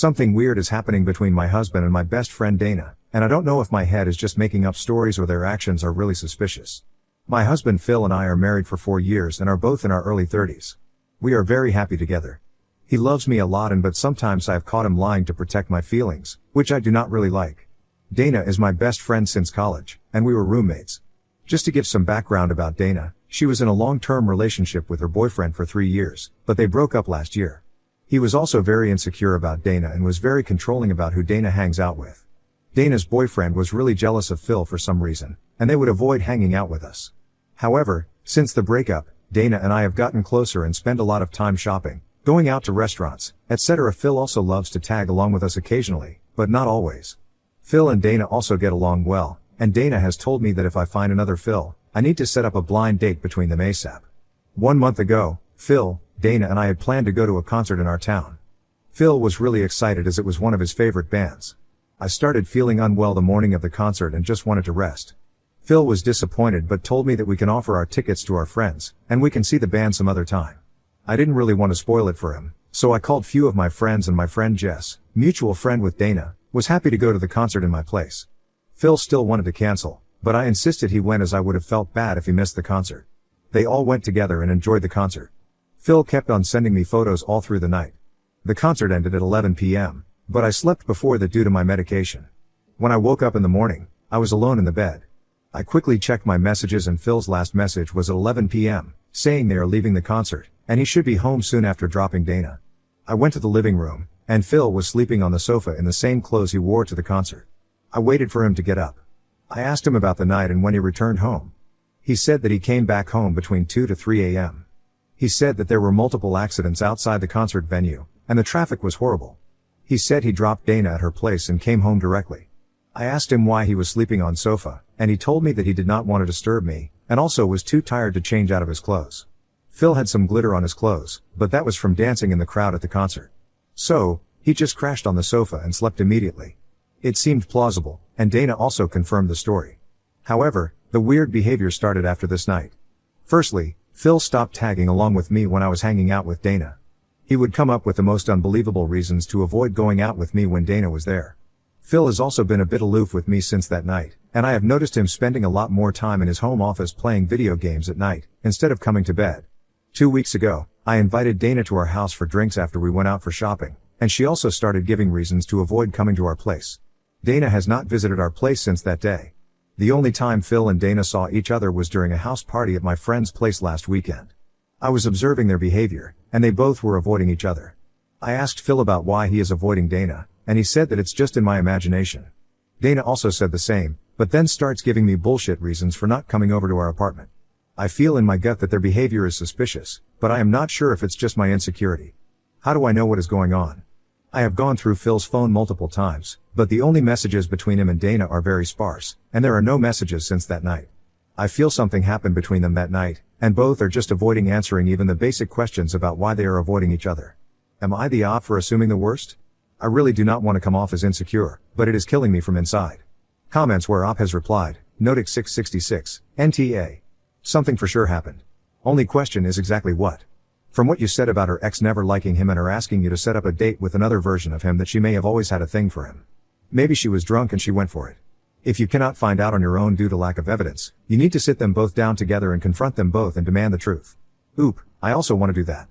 Something weird is happening between my husband and my best friend Dana, and I don't know if my head is just making up stories or their actions are really suspicious. My husband Phil and I are married for 4 years and are both in our early 30s. We are very happy together. He loves me a lot but sometimes I've caught him lying to protect my feelings, which I do not really like. Dana is my best friend since college, and we were roommates. Just to give some background about Dana, she was in a long-term relationship with her boyfriend for 3 years, but they broke up last year. He was also very insecure about Dana and was very controlling about who Dana hangs out with. Dana's boyfriend was really jealous of Phil for some reason, and they would avoid hanging out with us. However, since the breakup, Dana and I have gotten closer and spend a lot of time shopping, going out to restaurants, etc. Phil also loves to tag along with us occasionally, but not always. Phil and Dana also get along well, and Dana has told me that if I find another Phil, I need to set up a blind date between them ASAP. 1 month ago, Phil, Dana and I had planned to go to a concert in our town. Phil was really excited as it was one of his favorite bands. I started feeling unwell the morning of the concert and just wanted to rest. Phil was disappointed but told me that we can offer our tickets to our friends, and we can see the band some other time. I didn't really want to spoil it for him, so I called few of my friends and my friend Jess, mutual friend with Dana, was happy to go to the concert in my place. Phil still wanted to cancel, but I insisted he went as I would have felt bad if he missed the concert. They all went together and enjoyed the concert. Phil kept on sending me photos all through the night. The concert ended at 11 p.m., but I slept before that due to my medication. When I woke up in the morning, I was alone in the bed. I quickly checked my messages and Phil's last message was at 11 p.m., saying they are leaving the concert, and he should be home soon after dropping Dana. I went to the living room, and Phil was sleeping on the sofa in the same clothes he wore to the concert. I waited for him to get up. I asked him about the night and when he returned home. He said that he came back home between 2 to 3 a.m. He said that there were multiple accidents outside the concert venue, and the traffic was horrible. He said he dropped Dana at her place and came home directly. I asked him why he was sleeping on sofa, and he told me that he did not want to disturb me, and also was too tired to change out of his clothes. Phil had some glitter on his clothes, but that was from dancing in the crowd at the concert. So, he just crashed on the sofa and slept immediately. It seemed plausible, and Dana also confirmed the story. However, the weird behavior started after this night. Firstly, Phil stopped tagging along with me when I was hanging out with Dana. He would come up with the most unbelievable reasons to avoid going out with me when Dana was there. Phil has also been a bit aloof with me since that night, and I have noticed him spending a lot more time in his home office playing video games at night, instead of coming to bed. 2 weeks ago, I invited Dana to our house for drinks after we went out for shopping, and she also started giving reasons to avoid coming to our place. Dana has not visited our place since that day. The only time Phil and Dana saw each other was during a house party at my friend's place last weekend. I was observing their behavior, and they both were avoiding each other. I asked Phil about why he is avoiding Dana, and he said that it's just in my imagination. Dana also said the same, but then starts giving me bullshit reasons for not coming over to our apartment. I feel in my gut that their behavior is suspicious, but I am not sure if it's just my insecurity. How do I know what is going on? I have gone through Phil's phone multiple times, but the only messages between him and Dana are very sparse, and there are no messages since that night. I feel something happened between them that night, and both are just avoiding answering even the basic questions about why they are avoiding each other. Am I the op for assuming the worst? I really do not want to come off as insecure, but it is killing me from inside. Comments where op has replied, Notic 666, NTA. Something for sure happened. Only question is exactly what. From what you said about her ex never liking him and her asking you to set up a date with another version of him that she may have always had a thing for him. Maybe she was drunk and she went for it. If you cannot find out on your own due to lack of evidence, you need to sit them both down together and confront them both and demand the truth. Oop, I also want to do that.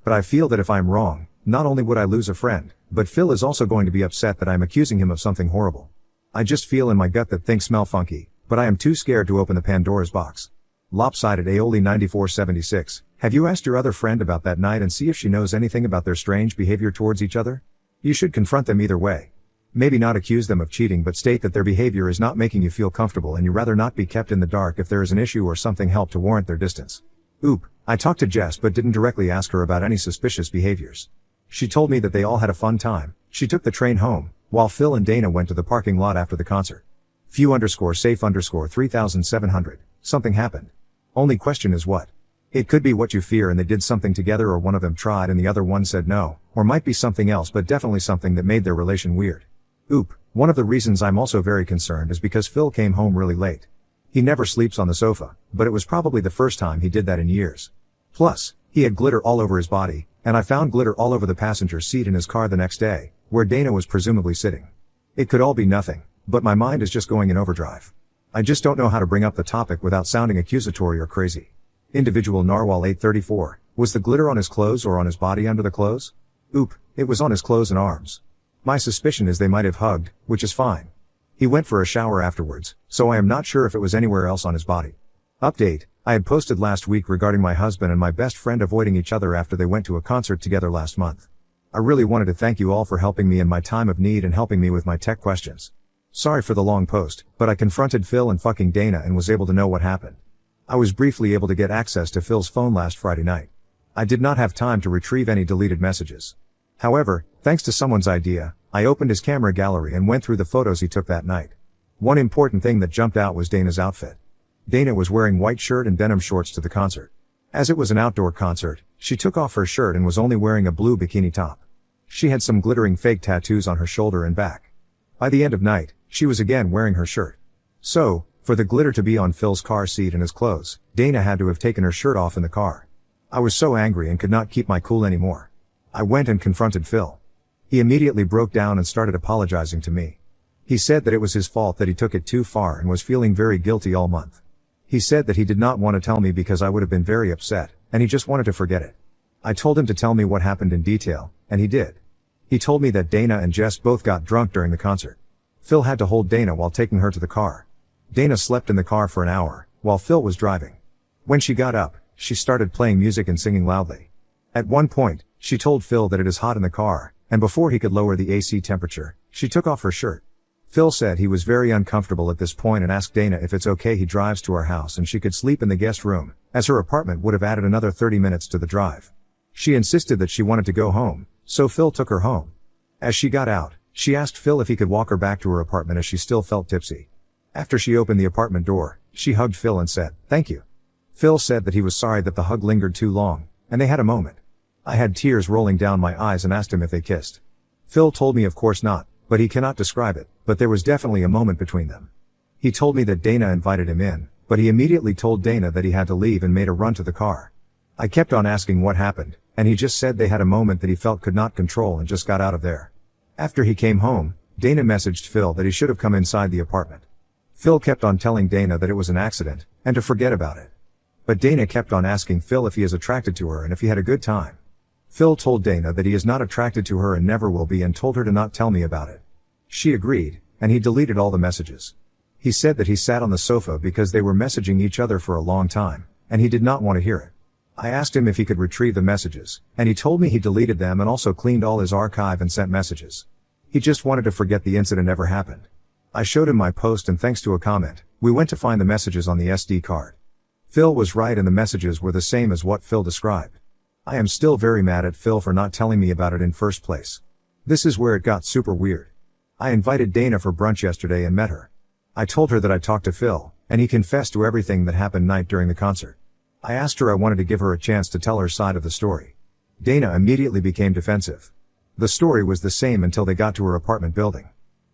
But I feel that if I'm wrong, not only would I lose a friend, but Phil is also going to be upset that I'm accusing him of something horrible. I just feel in my gut that things smell funky, but I am too scared to open the Pandora's box. Lopsided Aoli 9476, have you asked your other friend about that night and see if she knows anything about their strange behavior towards each other? You should confront them either way. Maybe not accuse them of cheating but state that their behavior is not making you feel comfortable and you rather not be kept in the dark if there is an issue or something help to warrant their distance. Oop, I talked to Jess but didn't directly ask her about any suspicious behaviors. She told me that they all had a fun time. She took the train home, while Phil and Dana went to the parking lot after the concert. Few_safe_3700, something happened. Only question is what. It could be what you fear and they did something together or one of them tried and the other one said no, or might be something else but definitely something that made their relation weird. Oop, one of the reasons I'm also very concerned is because Phil came home really late. He never sleeps on the sofa, but it was probably the first time he did that in years. Plus, he had glitter all over his body, and I found glitter all over the passenger seat in his car the next day, where Dana was presumably sitting. It could all be nothing, but my mind is just going in overdrive. I just don't know how to bring up the topic without sounding accusatory or crazy. Individual Narwhal 834, was the glitter on his clothes or on his body under the clothes? Oop, it was on his clothes and arms. My suspicion is they might have hugged, which is fine. He went for a shower afterwards, so I am not sure if it was anywhere else on his body. Update, I had posted last week regarding my husband and my best friend avoiding each other after they went to a concert together last month. I really wanted to thank you all for helping me in my time of need and helping me with my tech questions. Sorry for the long post, but I confronted Phil and fucking Dana and was able to know what happened. I was briefly able to get access to Phil's phone last Friday night. I did not have time to retrieve any deleted messages. However, thanks to someone's idea, I opened his camera gallery and went through the photos he took that night. One important thing that jumped out was Dana's outfit. Dana was wearing white shirt and denim shorts to the concert. As it was an outdoor concert, she took off her shirt and was only wearing a blue bikini top. She had some glittering fake tattoos on her shoulder and back. By the end of night, she was again wearing her shirt. So, for the glitter to be on Phil's car seat and his clothes, Dana had to have taken her shirt off in the car. I was so angry and could not keep my cool anymore. I went and confronted Phil. He immediately broke down and started apologizing to me. He said that it was his fault that he took it too far and was feeling very guilty all month. He said that he did not want to tell me because I would have been very upset, and he just wanted to forget it. I told him to tell me what happened in detail, and he did. He told me that Dana and Jess both got drunk during the concert. Phil had to hold Dana while taking her to the car. Dana slept in the car for an hour, while Phil was driving. When she got up, she started playing music and singing loudly. At one point, she told Phil that it is hot in the car, and before he could lower the AC temperature, she took off her shirt. Phil said he was very uncomfortable at this point and asked Dana if it's okay he drives to our house and she could sleep in the guest room, as her apartment would have added another 30 minutes to the drive. She insisted that she wanted to go home, so Phil took her home. As she got out, she asked Phil if he could walk her back to her apartment as she still felt tipsy. After she opened the apartment door, she hugged Phil and said, "Thank you." Phil said that he was sorry that the hug lingered too long, and they had a moment. I had tears rolling down my eyes and asked him if they kissed. Phil told me of course not, but he cannot describe it, but there was definitely a moment between them. He told me that Dana invited him in, but he immediately told Dana that he had to leave and made a run to the car. I kept on asking what happened, and he just said they had a moment that he felt could not control and just got out of there. After he came home, Dana messaged Phil that he should have come inside the apartment. Phil kept on telling Dana that it was an accident, and to forget about it. But Dana kept on asking Phil if he is attracted to her and if he had a good time. Phil told Dana that he is not attracted to her and never will be and told her to not tell me about it. She agreed, and he deleted all the messages. He said that he sat on the sofa because they were messaging each other for a long time, and he did not want to hear it. I asked him if he could retrieve the messages, and he told me he deleted them and also cleaned all his archive and sent messages. He just wanted to forget the incident ever happened. I showed him my post and thanks to a comment, we went to find the messages on the SD card. Phil was right and the messages were the same as what Phil described. I am still very mad at Phil for not telling me about it in first place. This is where it got super weird. I invited Dana for brunch yesterday and met her. I told her that I talked to Phil, and he confessed to everything that happened night during the concert. I asked her I wanted to give her a chance to tell her side of the story. Dana immediately became defensive. The story was the same until they got to her apartment building.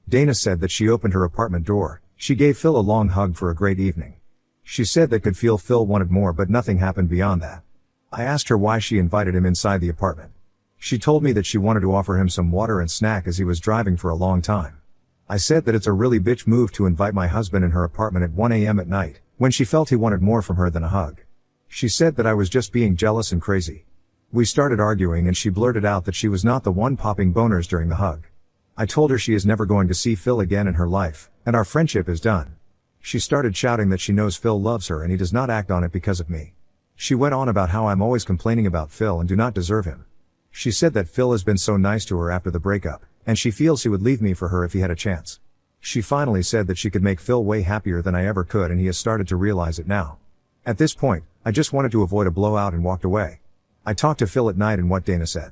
Dana said that she opened her apartment door, she gave Phil a long hug for a great evening. She said they could feel Phil wanted more but nothing happened beyond that. I asked her why she invited him inside the apartment. She told me that she wanted to offer him some water and snack as he was driving for a long time. I said that it's a really bitch move to invite my husband in her apartment at 1 a.m. at night, when she felt he wanted more from her than a hug. She said that I was just being jealous and crazy. We started arguing and she blurted out that she was not the one popping boners during the hug. I told her she is never going to see Phil again in her life, and our friendship is done. She started shouting that she knows Phil loves her and he does not act on it because of me. She went on about how I'm always complaining about Phil and do not deserve him. She said that Phil has been so nice to her after the breakup, and she feels he would leave me for her if he had a chance. She finally said that she could make Phil way happier than I ever could and he has started to realize it now. At this point, I just wanted to avoid a blowout and walked away. I talked to Phil at night and what Dana said.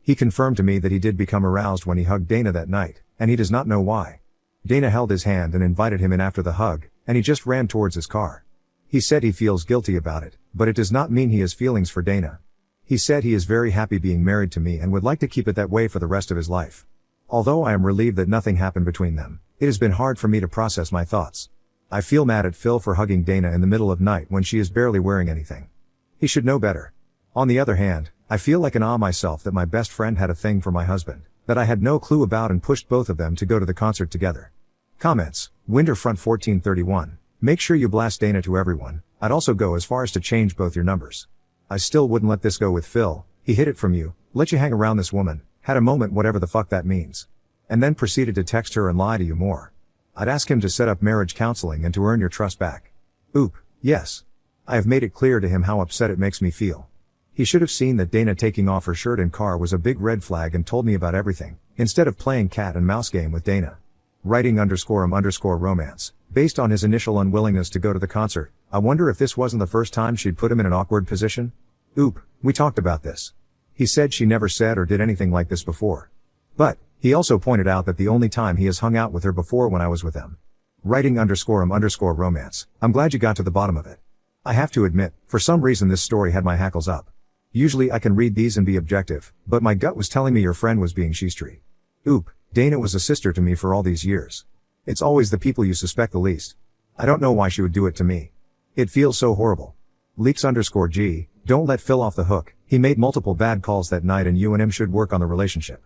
He confirmed to me that he did become aroused when he hugged Dana that night, and he does not know why. Dana held his hand and invited him in after the hug, and he just ran towards his car. He said he feels guilty about it, but it does not mean he has feelings for Dana. He said he is very happy being married to me and would like to keep it that way for the rest of his life. Although I am relieved that nothing happened between them, it has been hard for me to process my thoughts. I feel mad at Phil for hugging Dana in the middle of night when she is barely wearing anything. He should know better. On the other hand, I feel like an myself that my best friend had a thing for my husband, that I had no clue about and pushed both of them to go to the concert together. Comments. Winterfront 1431. Make sure you blast Dana to everyone. I'd also go as far as to change both your numbers. I still wouldn't let this go with Phil. He hid it from you, let you hang around this woman, had a moment whatever the fuck that means. And then proceeded to text her and lie to you more. I'd ask him to set up marriage counseling and to earn your trust back. Oop, yes. I have made it clear to him how upset it makes me feel. He should have seen that Dana taking off her shirt in car was a big red flag and told me about everything, instead of playing cat and mouse game with Dana. Writing_romance. Based on his initial unwillingness to go to the concert, I wonder if this wasn't the first time she'd put him in an awkward position? Oop, we talked about this. He said she never said or did anything like this before. But, he also pointed out that the only time he has hung out with her before when I was with them. Writing_romance. I'm glad you got to the bottom of it. I have to admit, for some reason this story had my hackles up. Usually I can read these and be objective, but my gut was telling me your friend was being sheastery. Oop, Dana was a sister to me for all these years. It's always the people you suspect the least. I don't know why she would do it to me. It feels so horrible. Leaks_G, don't let Phil off the hook. He made multiple bad calls that night and you and him should work on the relationship.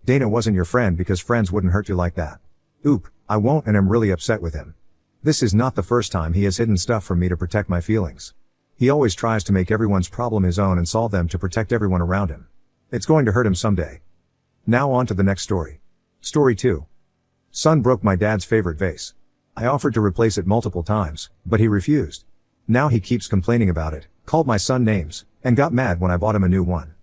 Dana wasn't your friend because friends wouldn't hurt you like that. Oop, I won't and am really upset with him. This is not the first time he has hidden stuff from me to protect my feelings. He always tries to make everyone's problem his own and solve them to protect everyone around him. It's going to hurt him someday. Now on to the next story. Story 2. Son broke my dad's favorite vase. I offered to replace it multiple times, but he refused. Now he keeps complaining about it, called my son names, and got mad when I bought him a new one.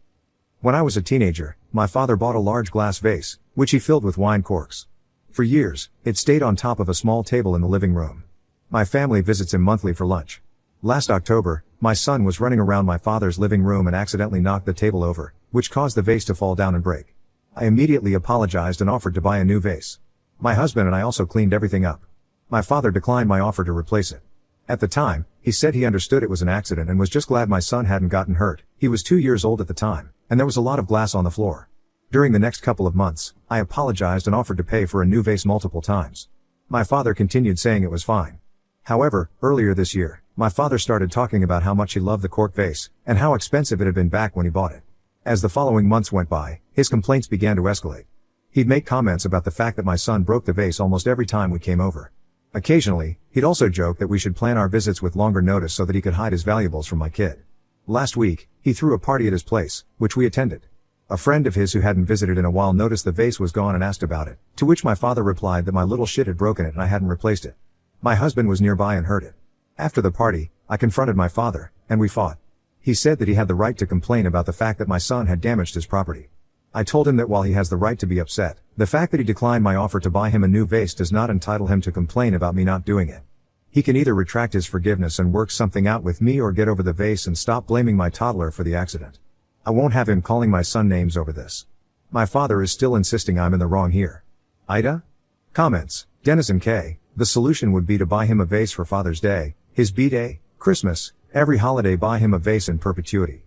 When I was a teenager, my father bought a large glass vase, which he filled with wine corks. For years, it stayed on top of a small table in the living room. My family visits him monthly for lunch. Last October, my son was running around my father's living room and accidentally knocked the table over, which caused the vase to fall down and break. I immediately apologized and offered to buy a new vase. My husband and I also cleaned everything up. My father declined my offer to replace it. At the time, he said he understood it was an accident and was just glad my son hadn't gotten hurt. He was 2 years old at the time, and there was a lot of glass on the floor. During the next couple of months, I apologized and offered to pay for a new vase multiple times. My father continued saying it was fine. However, earlier this year, my father started talking about how much he loved the cork vase, and how expensive it had been back when he bought it. As the following months went by, his complaints began to escalate. He'd make comments about the fact that my son broke the vase almost every time we came over. Occasionally, he'd also joke that we should plan our visits with longer notice so that he could hide his valuables from my kid. Last week, he threw a party at his place, which we attended. A friend of his who hadn't visited in a while noticed the vase was gone and asked about it, to which my father replied that my little shit had broken it and I hadn't replaced it. My husband was nearby and heard it. After the party, I confronted my father, and we fought. He said that he had the right to complain about the fact that my son had damaged his property. I told him that while he has the right to be upset, the fact that he declined my offer to buy him a new vase does not entitle him to complain about me not doing it. He can either retract his forgiveness and work something out with me or get over the vase and stop blaming my toddler for the accident. I won't have him calling my son names over this. My father is still insisting I'm in the wrong here. Ida? Comments. Denizen K. The solution would be to buy him a vase for Father's Day, his B-Day, Christmas, every holiday buy him a vase in perpetuity.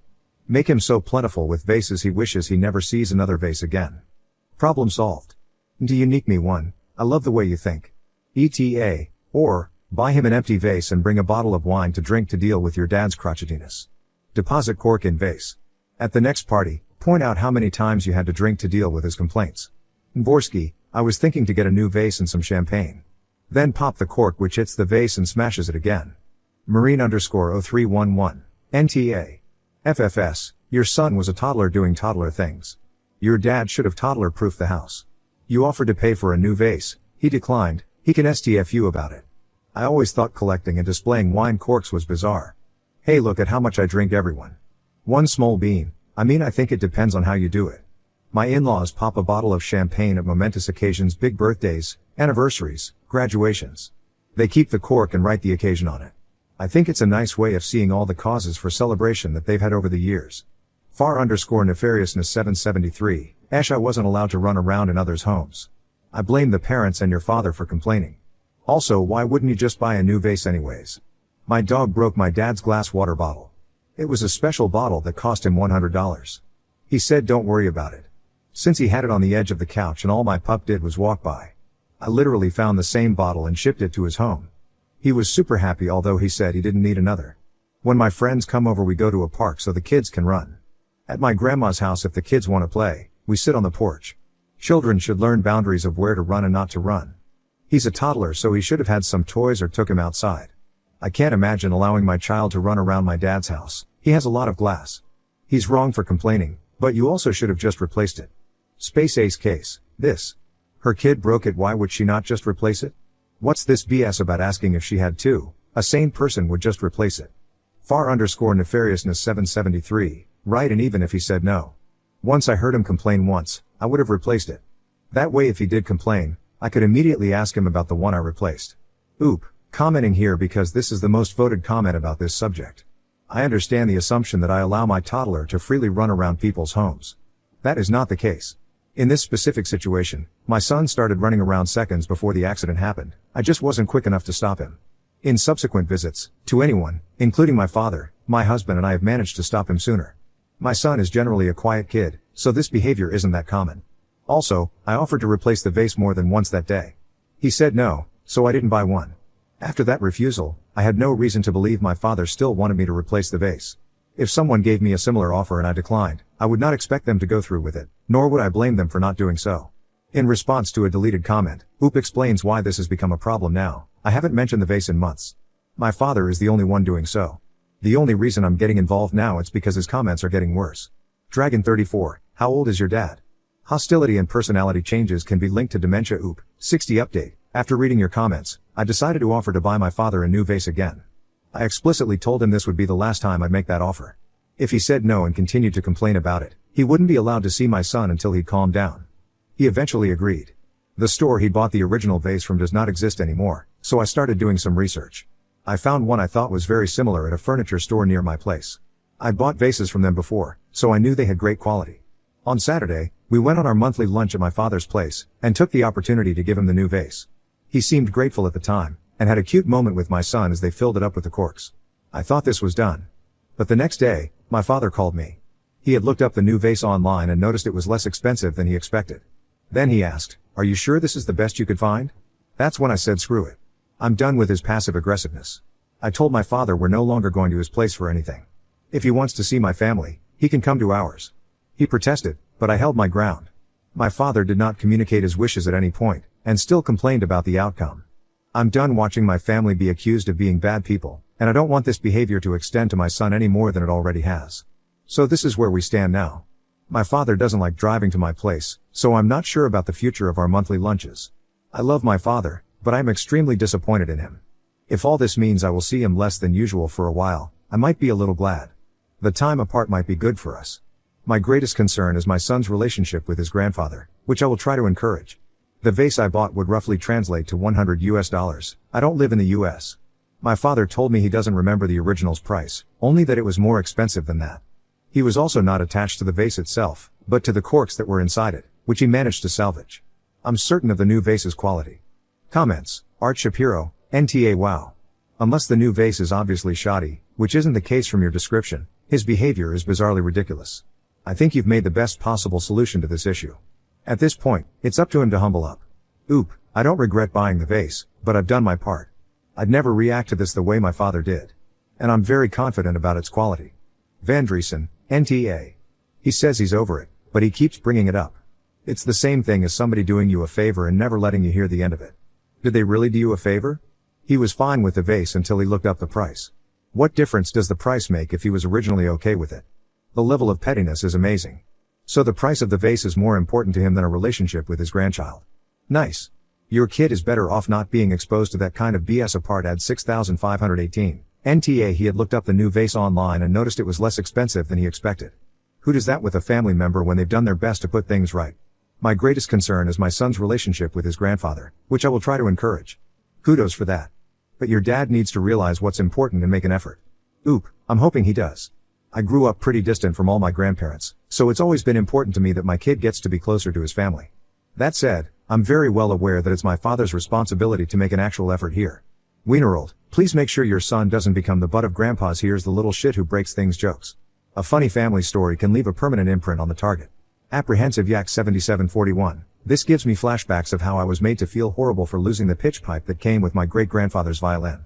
Make him so plentiful with vases he wishes he never sees another vase again. Problem solved. Do you unique me one? I love the way you think. ETA. Or, buy him an empty vase and bring a bottle of wine to drink to deal with your dad's crotchetiness. Deposit cork in vase. At the next party, point out how many times you had to drink to deal with his complaints. Dvorsky, I was thinking to get a new vase and some champagne. Then pop the cork which hits the vase and smashes it again. Marine_0311. NTA. FFS, your son was a toddler doing toddler things. Your dad should have toddler-proofed the house. You offered to pay for a new vase, he declined, he can STFU about it. I always thought collecting and displaying wine corks was bizarre. Hey, look at how much I drink, everyone. One small bean, I think it depends on how you do it. My in-laws pop a bottle of champagne at momentous occasions, big birthdays, anniversaries, graduations. They keep the cork and write the occasion on it. I think it's a nice way of seeing all the causes for celebration that they've had over the years. Far_nefariousness 773, I wasn't allowed to run around in others' homes. I blame the parents and your father for complaining. Also, why wouldn't you just buy a new vase anyways? My dog broke my dad's glass water bottle. It was a special bottle that cost him $100. He said don't worry about it. Since he had it on the edge of the couch and all my pup did was walk by. I literally found the same bottle and shipped it to his home. He was super happy, although he said he didn't need another. When my friends come over we go to a park so the kids can run. At my grandma's house if the kids want to play, we sit on the porch. Children should learn boundaries of where to run and not to run. He's a toddler, so he should have had some toys or took him outside. I can't imagine allowing my child to run around my dad's house. He has a lot of glass. He's wrong for complaining, but you also should have just replaced it. Space Ace case. This. Her kid broke it, why would she not just replace it? What's this BS about asking if she had to? A sane person would just replace it. Far_nefariousness 773, right, and even if he said no. Once I heard him complain once, I would have replaced it. That way if he did complain, I could immediately ask him about the one I replaced. Oop, commenting here because this is the most voted comment about this subject. I understand the assumption that I allow my toddler to freely run around people's homes. That is not the case. In this specific situation, my son started running around seconds before the accident happened. I just wasn't quick enough to stop him. In subsequent visits, to anyone, including my father, my husband and I have managed to stop him sooner. My son is generally a quiet kid, so this behavior isn't that common. Also, I offered to replace the vase more than once that day. He said no, so I didn't buy one. After that refusal, I had no reason to believe my father still wanted me to replace the vase. If someone gave me a similar offer and I declined, I would not expect them to go through with it, nor would I blame them for not doing so. In response to a deleted comment, Oop explains why this has become a problem now. I haven't mentioned the vase in months. My father is the only one doing so. The only reason I'm getting involved now is because his comments are getting worse. Dragon 34, how old is your dad? Hostility and personality changes can be linked to dementia. Oop, 60 update. After reading your comments, I decided to offer to buy my father a new vase again. I explicitly told him this would be the last time I'd make that offer. If he said no and continued to complain about it, he wouldn't be allowed to see my son until he'd calmed down. He eventually agreed. The store he bought the original vase from does not exist anymore, so I started doing some research. I found one I thought was very similar at a furniture store near my place. I'd bought vases from them before, so I knew they had great quality. On Saturday, we went on our monthly lunch at my father's place, and took the opportunity to give him the new vase. He seemed grateful at the time, and had a cute moment with my son as they filled it up with the corks. I thought this was done. But the next day, my father called me. He had looked up the new vase online and noticed it was less expensive than he expected. Then he asked, "Are you sure this is the best you could find?" That's when I said screw it. I'm done with his passive aggressiveness. I told my father we're no longer going to his place for anything. If he wants to see my family, he can come to ours. He protested, but I held my ground. My father did not communicate his wishes at any point, and still complained about the outcome. I'm done watching my family be accused of being bad people, and I don't want this behavior to extend to my son any more than it already has. So this is where we stand now. My father doesn't like driving to my place, so I'm not sure about the future of our monthly lunches. I love my father, but I'm extremely disappointed in him. If all this means I will see him less than usual for a while, I might be a little glad. The time apart might be good for us. My greatest concern is my son's relationship with his grandfather, which I will try to encourage. The vase I bought would roughly translate to $100. I don't live in the US. My father told me he doesn't remember the original's price, only that it was more expensive than that. He was also not attached to the vase itself, but to the corks that were inside it, which he managed to salvage. I'm certain of the new vase's quality. Comments, Art Shapiro, NTA wow. Unless the new vase is obviously shoddy, which isn't the case from your description, his behavior is bizarrely ridiculous. I think you've made the best possible solution to this issue. At this point, it's up to him to humble up. Oop, I don't regret buying the vase, but I've done my part. I'd never react to this the way my father did. And I'm very confident about its quality. Vandriesen, NTA. He says he's over it, but he keeps bringing it up. It's the same thing as somebody doing you a favor and never letting you hear the end of it. Did they really do you a favor? He was fine with the vase until he looked up the price. What difference does the price make if he was originally okay with it? The level of pettiness is amazing. So the price of the vase is more important to him than a relationship with his grandchild. Nice. Your kid is better off not being exposed to that kind of BS. Apart ad 6518. NTA. He had looked up the new vase online and noticed it was less expensive than he expected. Who does that with a family member when they've done their best to put things right? My greatest concern is my son's relationship with his grandfather, which I will try to encourage. Kudos for that. But your dad needs to realize what's important and make an effort. Oop, I'm hoping he does. I grew up pretty distant from all my grandparents, so it's always been important to me that my kid gets to be closer to his family. That said, I'm very well aware that it's my father's responsibility to make an actual effort here. Wienerald, please make sure your son doesn't become the butt of grandpa's "here's the little shit who breaks things" jokes. A funny family story can leave a permanent imprint on the target. Apprehensive Yak 7741. This gives me flashbacks of how I was made to feel horrible for losing the pitch pipe that came with my great-grandfather's violin.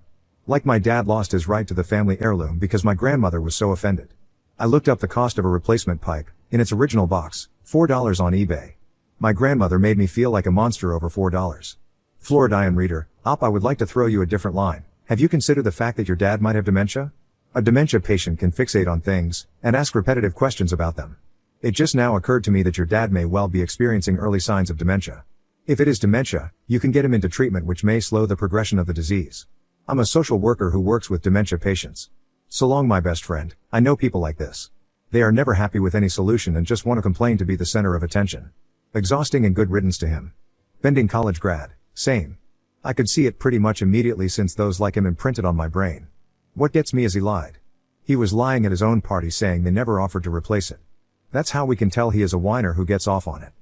Like my dad lost his right to the family heirloom because my grandmother was so offended. I looked up the cost of a replacement pipe, in its original box, $4 on eBay. My grandmother made me feel like a monster over $4. Floridian reader, I would like to throw you a different line. Have you considered the fact that your dad might have dementia? A dementia patient can fixate on things, and ask repetitive questions about them. It just now occurred to me that your dad may well be experiencing early signs of dementia. If it is dementia, you can get him into treatment which may slow the progression of the disease. I'm a social worker who works with dementia patients. So long, my best friend. I know people like this. They are never happy with any solution and just want to complain to be the center of attention. Exhausting and good riddance to him. Bending college grad. Same. I could see it pretty much immediately since those like him imprinted on my brain. What gets me is he lied. He was lying at his own party saying they never offered to replace it. That's how we can tell he is a whiner who gets off on it.